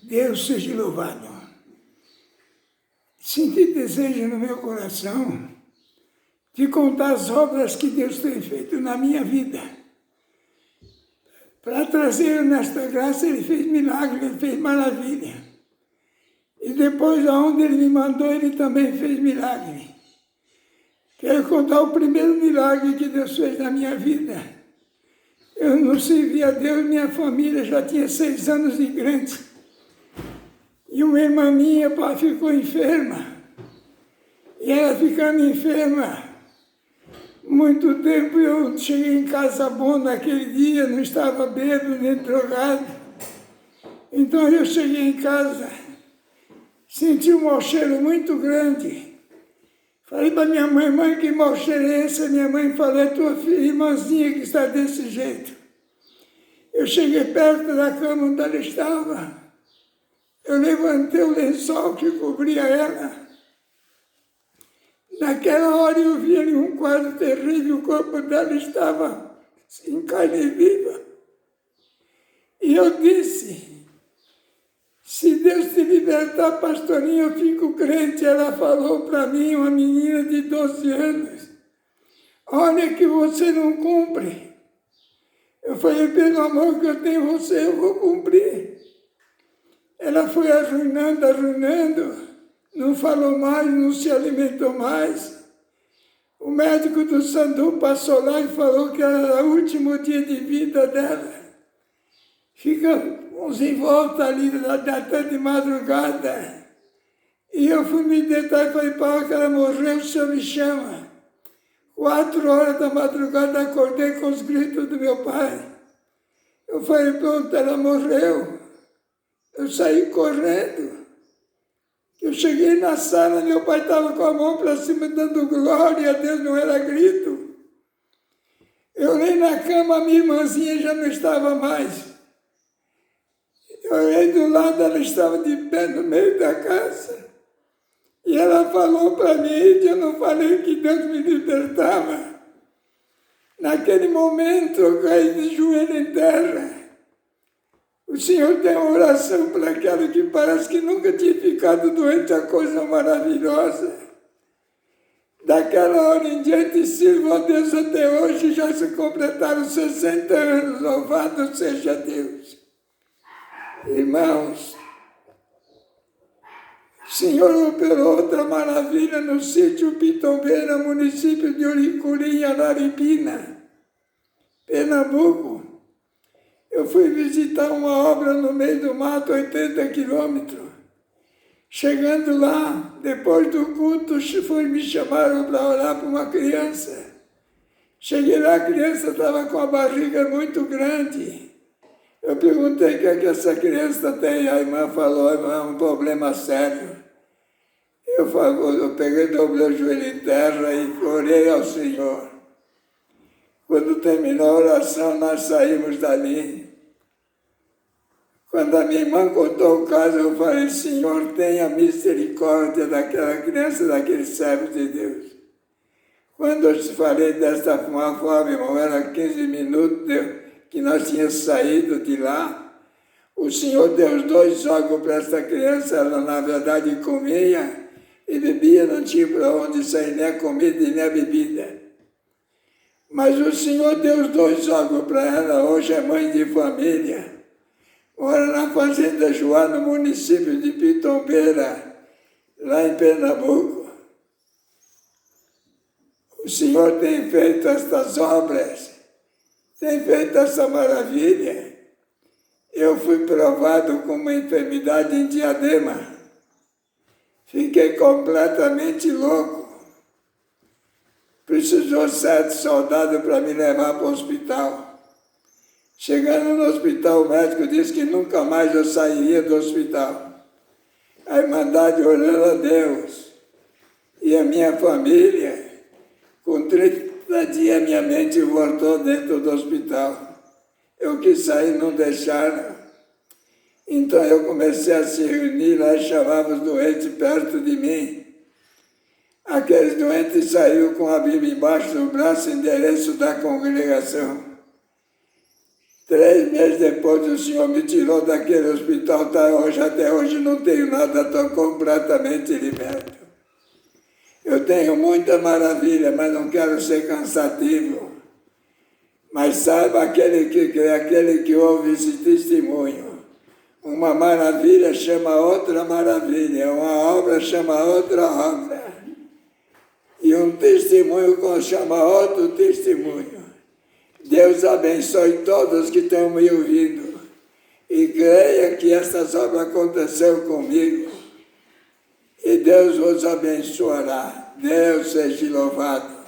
Deus seja louvado. Senti desejo no meu coração de contar as obras que Deus tem feito na minha vida. Para trazer nesta graça, Ele fez milagre, Ele fez maravilha. E depois, aonde Ele me mandou, Ele também fez milagre. Quero contar o primeiro milagre que Deus fez na minha vida. Eu não servia a Deus, minha família já tinha 6 anos de crente. E uma irmã minha ficou enferma. E ela ficando enferma, muito tempo eu cheguei em casa bom naquele dia, não estava bêbado nem drogado. Então eu cheguei em casa, senti um mau cheiro muito grande. Falei para minha mãe, mãe, que mau cheiro é esse? Minha mãe falou, é tua filha, irmãzinha que está desse jeito. Eu cheguei perto da cama onde ela estava. Eu levantei o lençol que cobria ela. Naquela hora eu vi ali um quadro terrível, o corpo dela estava em carne viva. E eu disse, se Deus te libertar, pastorinha, eu fico crente. Ela falou para mim, uma menina de 12 anos, olha que você não cumpre. Eu falei, pelo amor que eu tenho você, eu vou cumprir. Ela foi arruinando, não falou mais, não se alimentou mais. O médico do Sandu passou lá e falou que era o último dia de vida dela. Ficamos em volta ali até de madrugada. E eu fui me deitar e falei, pai, que ela morreu, o senhor me chama. 4 horas da madrugada acordei com os gritos do meu pai. Eu falei, pronto, ela morreu. Eu saí correndo. Eu cheguei na sala, meu pai estava com a mão para cima dando glória a Deus, não era grito. Eu olhei na cama, minha irmãzinha já não estava mais. Eu olhei do lado, ela estava de pé no meio da casa. E ela falou para mim, eu não falei que Deus me libertava. Naquele momento, eu caí de joelho em terra. O Senhor tem uma oração para aquela que parece que nunca tinha ficado doente, a coisa maravilhosa. Daquela hora em diante, sirvo a Deus até hoje, já se completaram 60 anos, louvado seja Deus. Irmãos, o Senhor operou outra maravilha no sítio Pitombeira, município de Uricuri, Araripina, Pernambuco. Eu fui visitar uma obra no meio do mato, 80 quilômetros. Chegando lá, depois do culto, me chamaram para orar para uma criança. Cheguei lá, a criança estava com a barriga muito grande. Eu perguntei o que é que essa criança tem. A irmã falou, é um problema sério. Eu peguei, dobrei o joelho em terra e orei ao Senhor. Quando terminou a oração, nós saímos dali. Quando a minha irmã contou o caso, eu falei, Senhor, tenha misericórdia daquela criança, daquele servo de Deus. Quando eu te falei desta forma, irmão, era 15 minutos que nós tínhamos saído de lá. O Senhor deu 2 jogos para essa criança, ela na verdade comia e bebia, não tinha para onde sair nem a comida e nem a bebida. Mas o Senhor deu 2 jogos para ela, hoje é mãe de família. Mora na Fazenda Joá, no município de Pitombeira, lá em Pernambuco. O Senhor tem feito estas obras, tem feito essa maravilha. Eu fui provado com uma enfermidade em Diadema. Fiquei completamente louco. Precisou 7 soldados para me levar para o hospital. Chegando no hospital, o médico disse que nunca mais eu sairia do hospital. A Irmandade orando a Deus. E a minha família, com 30 dias, minha mente voltou dentro do hospital. Eu quis sair, não deixaram. Então eu comecei a se reunir lá e chamava os doentes perto de mim. Aqueles doentes saíram com a Bíblia embaixo do braço, endereço da congregação. 3 meses depois o Senhor me tirou daquele hospital, até hoje não tenho nada, estou completamente liberto. Eu tenho muita maravilha, mas não quero ser cansativo. Mas saiba aquele que crê, aquele que ouve esse testemunho. Uma maravilha chama outra maravilha, uma obra chama outra obra. E um testemunho chama outro testemunho. Deus abençoe todos que estão me ouvindo. E creia que essas obras aconteceram comigo. E Deus vos abençoará. Deus seja louvado.